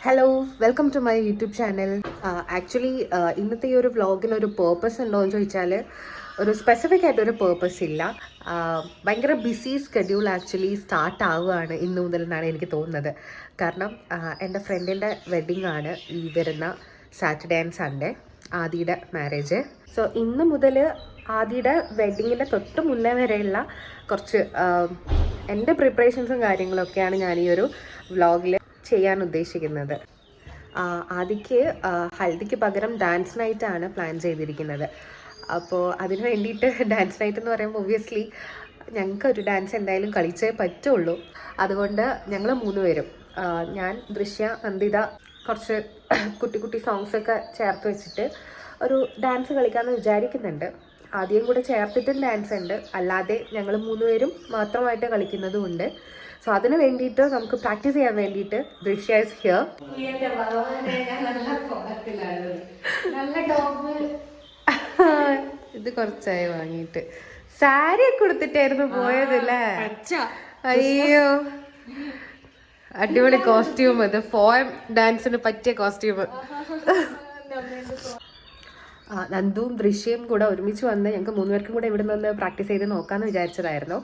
Hello welcome to my YouTube channel. Actually ഇന്നത്തെ ഈ ഒരു വ്ളോഗിനൊരു പേർപ്പസ് ഉണ്ടോ എന്ന് ചോദിച്ചാൽ ഒരു സ്പെസിഫിക് ആയിട്ടൊരു പേർപ്പസ് ഇല്ല. ഭയങ്കര ബിസി സ്കെഡ്യൂൾ ആക്ച്വലി സ്റ്റാർട്ട് ആവുകയാണ് ഇന്നു മുതൽ എന്നാണ് എനിക്ക് തോന്നുന്നത്. കാരണം എൻ്റെ ഫ്രണ്ടിൻ്റെ വെഡ്ഡിങ് ആണ് ഈ വരുന്ന സാറ്റർഡേ ആൻഡ് സൺഡേ, ആദിയുടെ മാരേജ്. സോ ഇന്ന് മുതൽ ആദിയുടെ വെഡ്ഡിങ്ങിൻ്റെ തൊട്ട് മുന്നേ വരെയുള്ള കുറച്ച് എൻ്റെ പ്രിപ്പറേഷൻസും കാര്യങ്ങളൊക്കെയാണ് ഞാൻ ഈ ഒരു വ്ളോഗിൽ ചെയ്യാൻ ഉദ്ദേശിക്കുന്നത്. ആദിക്ക് ഹൽദിക്ക് പകരം ഡാൻസ് നൈറ്റാണ് പ്ലാൻ ചെയ്തിരിക്കുന്നത്. അപ്പോൾ അതിന് വേണ്ടിയിട്ട് ഡാൻസ് നൈറ്റ് എന്ന് പറയുമ്പോൾ ഒബ്വിയസ്ലി ഞങ്ങൾക്കൊരു ഡാൻസ് എന്തായാലും കളിച്ചേ പറ്റുള്ളൂ. അതുകൊണ്ട് ഞങ്ങൾ 3 പേരും, ഞാൻ, ദൃശ്യ, നന്ദിത, കുറച്ച് കുട്ടി കുട്ടി സോങ്സൊക്കെ ചേർത്ത് വെച്ചിട്ട് ഒരു ഡാൻസ് കളിക്കാമെന്ന് വിചാരിക്കുന്നുണ്ട്. ആദ്യം കൂടെ ചേർത്തിട്ടും ഡാൻസ് ഉണ്ട്, അല്ലാതെ ഞങ്ങൾ 3 പേരും മാത്രമായിട്ട് കളിക്കുന്നതും ഉണ്ട്. സോ അതിന് വേണ്ടിയിട്ട് നമുക്ക് പ്രാക്ടീസ് ചെയ്യാൻ വേണ്ടിയിട്ട് ദൃശ്യ ഇസ് ഹിയർ. ഇത് കുറച്ചായി വാങ്ങിയിട്ട്. സാരി ഒക്കെ കൊടുത്തിട്ടായിരുന്നു പോയതല്ലേ? അയ്യോ, അടിപൊളി കോസ്റ്റ്യൂം. ഇത് ഫോം ഡാൻസിന് പറ്റിയ കോസ്റ്റ്യൂം. നന്ദുവും ദൃശ്യയും കൂടെ ഒരുമിച്ച് വന്ന് ഞങ്ങൾക്ക് 3 പേർക്കും കൂടെ ഇവിടെ നിന്ന് പ്രാക്ടീസ് ചെയ്ത് നോക്കാമെന്ന് വിചാരിച്ചതായിരുന്നു.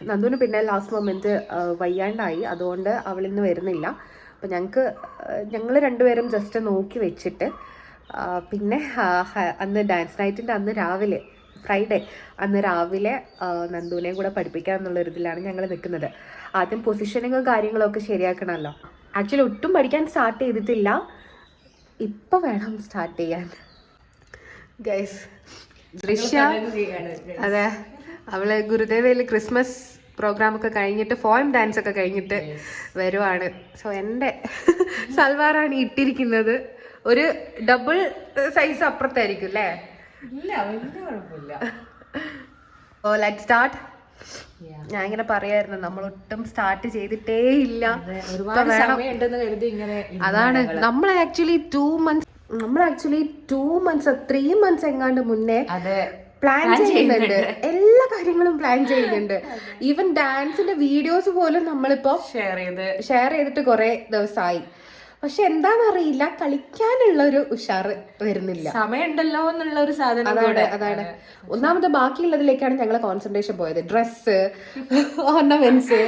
നന്ദുവിന് പിന്നെ ലാസ്റ്റ് മൊമെൻറ്റ് വയ്യാണ്ടായി, അതുകൊണ്ട് അവളിന്ന് വരുന്നില്ല. അപ്പോൾ ഞങ്ങൾ 2 പേരും ജസ്റ്റ് നോക്കി വെച്ചിട്ട് പിന്നെ അന്ന് ഡാൻസ് നൈറ്റിൻ്റെ അന്ന് രാവിലെ, ഫ്രൈഡേ അന്ന് രാവിലെ നന്ദുവിനെയും കൂടെ പഠിപ്പിക്കാമെന്നുള്ളൊരിതിലാണ് ഞങ്ങൾ നിൽക്കുന്നത്. ആദ്യം പൊസിഷനിങ്ങും കാര്യങ്ങളൊക്കെ ശരിയാക്കണമല്ലോ. ആക്ച്വലി ഒട്ടും പഠിക്കാൻ സ്റ്റാർട്ട് ചെയ്തിട്ടില്ല, ഇപ്പം വേണം സ്റ്റാർട്ട് ചെയ്യാൻ. ഗൈസ്, ദൃശ്യ അതെ, അവള് ഗുരുദേവയിൽ ക്രിസ്മസ് പ്രോഗ്രാമൊക്കെ കഴിഞ്ഞിട്ട് ഫോം ഡാൻസ് ഒക്കെ കഴിഞ്ഞിട്ട് വരുവാണ്. സോ എൻ്റെ സൽവാറാണ് ഇട്ടിരിക്കുന്നത്. ഒരു ഡബിൾ സൈസ് അപ്പുറത്തായിരിക്കും അല്ലേ? Oh let start. ഞാൻ ഇങ്ങനെ പറയായിരുന്നു, നമ്മൾ ഒട്ടും സ്റ്റാർട്ട് ചെയ്തിട്ടേ ഇല്ല. അതാണ് നമ്മൾ ആക്ച്വലി 2 months 3 months എങ്ങാണ്ട് മുന്നേ പ്ലാൻ ചെയ്യുന്നുണ്ട്. എല്ലാ കാര്യങ്ങളും പ്ലാൻ ചെയ്യുന്നുണ്ട്. ഈവൻ ഡാൻസിന്റെ വീഡിയോസ് പോലും നമ്മളിപ്പോ ഷെയർ ചെയ്തിട്ട് കുറെ ദിവസമായി. പക്ഷെ എന്താണെന്നറിയില്ല, കളിക്കാനുള്ള ഒരു ഉഷാറ് വരുന്നില്ല. സമയമുണ്ടല്ലോ എന്നുള്ള ഒരു സാധനം. അതാണ് ഒന്നാമത്. ബാക്കിയുള്ളതിലേക്കാണ് ഞങ്ങൾ കോൺസെൻട്രേഷൻ പോയത്. ഡ്രസ്സ്, ഓർണമെന്റ്സ്,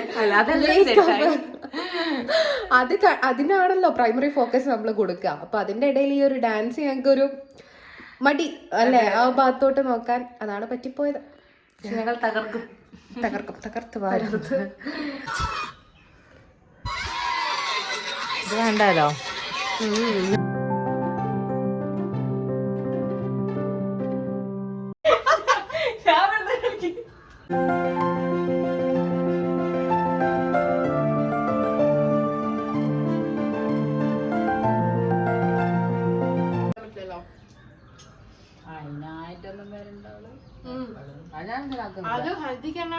അതിനാണല്ലോ പ്രൈമറി ഫോക്കസ് നമ്മൾ കൊടുക്കുക. അപ്പൊ അതിന്റെ ഇടയിൽ ഈ ഒരു ഡാൻസ് ഞങ്ങൾക്ക് ഒരു മടി അല്ലേ, ആ ഭാഗത്തോട്ട് നോക്കാൻ. അതാണ് പറ്റിപ്പോയത്. ഞങ്ങൾ തകർത്ത് വാരുന്നത്. ഇത് വേണ്ടല്ലോ. അത് ഹൽദിക്കണ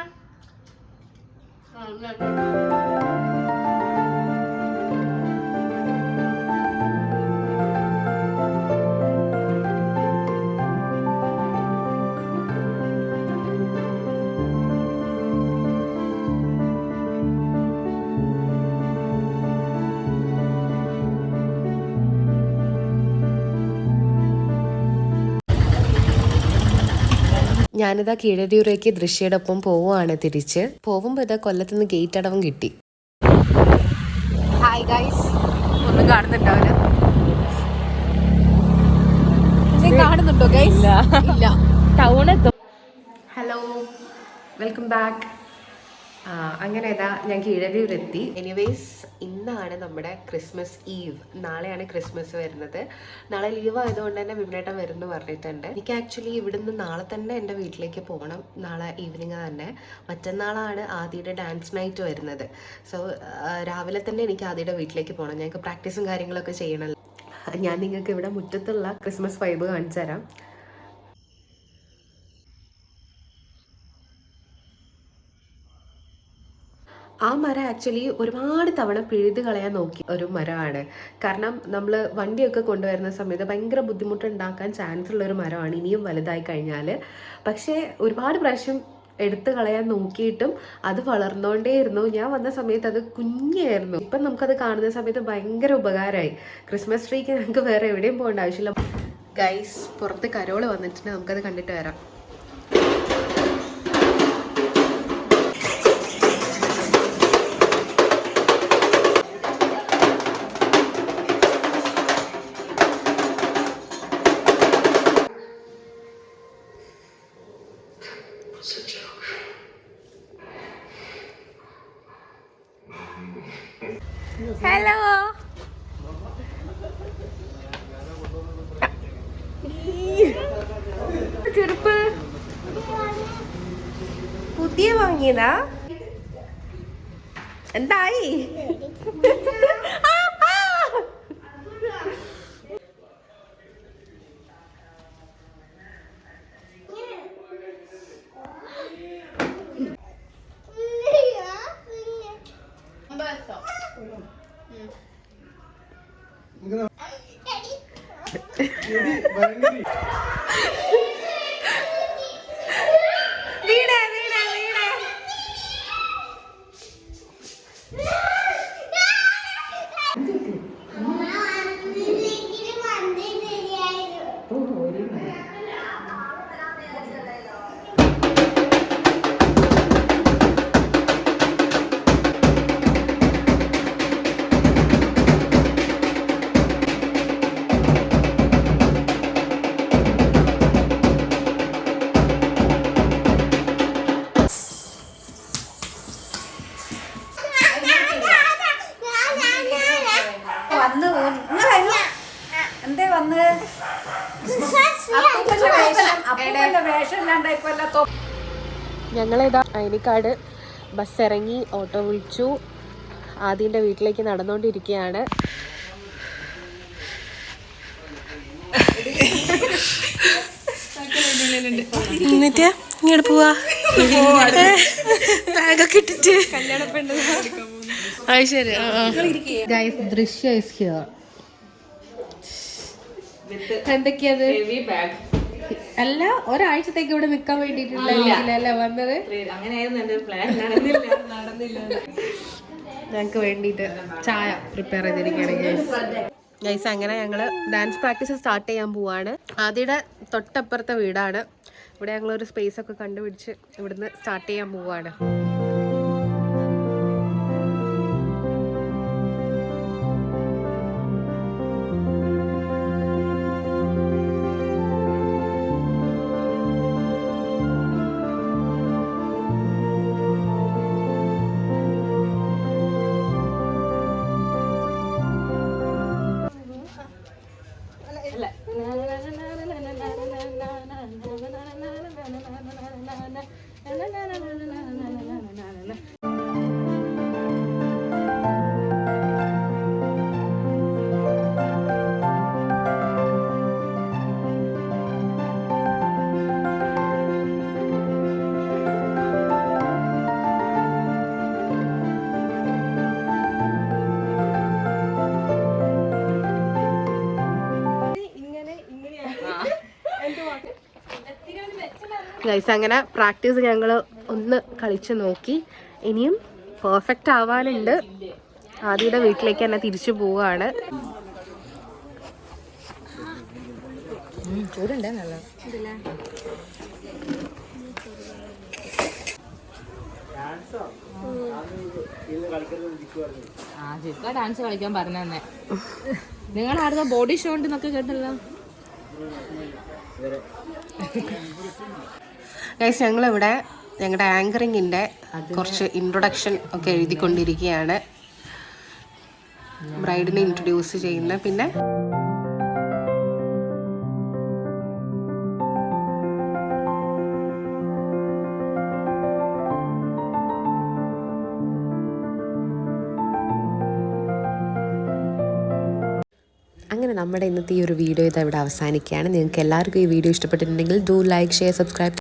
ഞാനിതാ കീഴടിയൂരേക്ക് ദൃശ്യയുടെ ഒപ്പം പോവുകയാണ്. തിരിച്ച് പോകുമ്പോൾ ഇതാ കൊല്ലത്തുനിന്ന് ഗേറ്റ് അടവും കിട്ടി. ഹായ് ഗൈസ്, ഒന്നും കാണുന്നുണ്ടാവില്ല. കാണുന്നുണ്ടോ ഗൈസ്? ഇല്ല. ടൗണെത്തും. Hello, welcome back. അങ്ങനെ ഇതാ ഞാൻ കീഴടിയൂരെത്തി. എനിവേസ്, ഇന്നാണ് നമ്മുടെ ക്രിസ്മസ് ഈവ്. നാളെയാണ് ക്രിസ്മസ് വരുന്നത്. നാളെ ലീവ് ആയതുകൊണ്ട് തന്നെ വിമനേട്ടൻ വരുന്നു പറഞ്ഞിട്ടുണ്ട്. എനിക്ക് ആക്ച്വലി ഇവിടുന്ന് നാളെ തന്നെ എൻ്റെ വീട്ടിലേക്ക് പോകണം. നാളെ ഈവനിങ് തന്നെ. മറ്റന്നാളാണ് ആദിയുടെ ഡാൻസ് നൈറ്റ് വരുന്നത്. സോ രാവിലെ തന്നെ എനിക്ക് ആദിയുടെ വീട്ടിലേക്ക് പോകണം. ഞങ്ങൾക്ക് പ്രാക്ടീസും കാര്യങ്ങളൊക്കെ ചെയ്യണമല്ലോ. ഞാൻ നിങ്ങൾക്ക് ഇവിടെ മുറ്റത്തുള്ള ക്രിസ്മസ് വൈബ് കാണിച്ചു തരാം. ആ മരം ആക്ച്വലി ഒരുപാട് തവണ പിഴുത് കളയാൻ നോക്കി ഒരു മരമാണ്. കാരണം നമ്മൾ വണ്ടിയൊക്കെ കൊണ്ടുവരുന്ന സമയത്ത് ഭയങ്കര ബുദ്ധിമുട്ടുണ്ടാക്കാൻ ചാൻസ് ഉള്ളൊരു മരമാണ് ഇനിയും വലുതായി കഴിഞ്ഞാൽ. പക്ഷേ ഒരുപാട് പ്രാവശ്യം എടുത്തു കളയാൻ നോക്കിയിട്ടും അത് വളർന്നുകൊണ്ടേയിരുന്നു. ഞാൻ വന്ന സമയത്ത് അത് കുഞ്ഞായിരുന്നു. ഇപ്പം നമുക്കത് കാണുന്ന സമയത്ത് ഭയങ്കര ഉപകാരമായി. ക്രിസ്മസ് ട്രീക്ക് ഞങ്ങൾക്ക് വേറെ എവിടെയും പോകേണ്ട ആവശ്യമില്ല. ഗൈസ്, പുറത്ത് കരോള് വന്നിട്ടുണ്ട്, നമുക്കത് കണ്ടിട്ട് വരാം. ഹലോ. ചെരുപ്പ് പുതിയ വാങ്ങിയതാ? എന്തായി? ഞങ്ങളിതാ അയനിക്കാട് ബസ് ഇറങ്ങി, ഓട്ടോ വിളിച്ചു, ആദിൻ്റെ വീട്ടിലേക്ക് നടന്നുകൊണ്ടിരിക്കുകയാണ്. എന്നിട്ട് ഇങ്ങോട്ട് പോവാ, ബാഗൊക്കെ ഇട്ടിട്ട്. അത് ശരി. ദൃശ്യ ഇസ് ഹിയർ. എന്തൊക്കെയത്? അല്ല, ഒരാഴ്ചത്തേക്ക് ഇവിടെ നിക്കാൻ വേണ്ടിട്ടുള്ളല്ലേ വന്നത്? ഞങ്ങക്ക് വേണ്ടിട്ട് ചായ പ്രിപ്പയർ ചെയ്തിരിക്കുകയാണ് ഗൈസ്. അങ്ങനെ ഞങ്ങള് ഡാൻസ് പ്രാക്ടീസ് സ്റ്റാർട്ട് ചെയ്യാൻ പോവാണ്. ആദ്യയുടെ തൊട്ടപ്പുറത്തെ വീടാണ്. ഇവിടെ ഞങ്ങളൊരു സ്പേസ് ഒക്കെ കണ്ടുപിടിച്ച് ഇവിടുന്ന് സ്റ്റാർട്ട് ചെയ്യാൻ പോവാണ്. ഗൈസ്, അങ്ങനെ പ്രാക്ടീസ് ഞങ്ങൾ ഒന്ന് കളിച്ച് നോക്കി. ഇനിയും പെർഫെക്റ്റ് ആവാനുണ്ട്. ആദിയുടെ വീട്ടിലേക്ക് തന്നെ തിരിച്ചു പോവുകയാണ്. ഡാൻസ് കളിക്കാൻ പറഞ്ഞേ. നിങ്ങൾ ആരുടെ ബോഡി ഷോ ഉണ്ടെന്നൊക്കെ കേട്ടല്ലോ. ഗൈസ്, ഞങ്ങളിവിടെ ഞങ്ങളുടെ ആങ്കറിങ്ങിൻ്റെ കുറച്ച് ഇൻട്രൊഡക്ഷൻ ഒക്കെ എഴുതിക്കൊണ്ടിരിക്കുകയാണ്. ബ്രൈഡിനെ ഇൻട്രൊഡ്യൂസ് ചെയ്യുന്ന, പിന്നെ അങ്ങനെ നമ്മുടെ ഇന്നത്തെ ഈ ഒരു വീഡിയോ ഇത് ഇവിടെ അവസാനിക്കുകയാണ്. നിങ്ങൾക്ക് എല്ലാവർക്കും ഈ വീഡിയോ ഇഷ്ടപ്പെട്ടിട്ടുണ്ടെങ്കിൽ ഡു ലൈക്ക്, ഷെയർ, സബ്സ്ക്രൈബ്.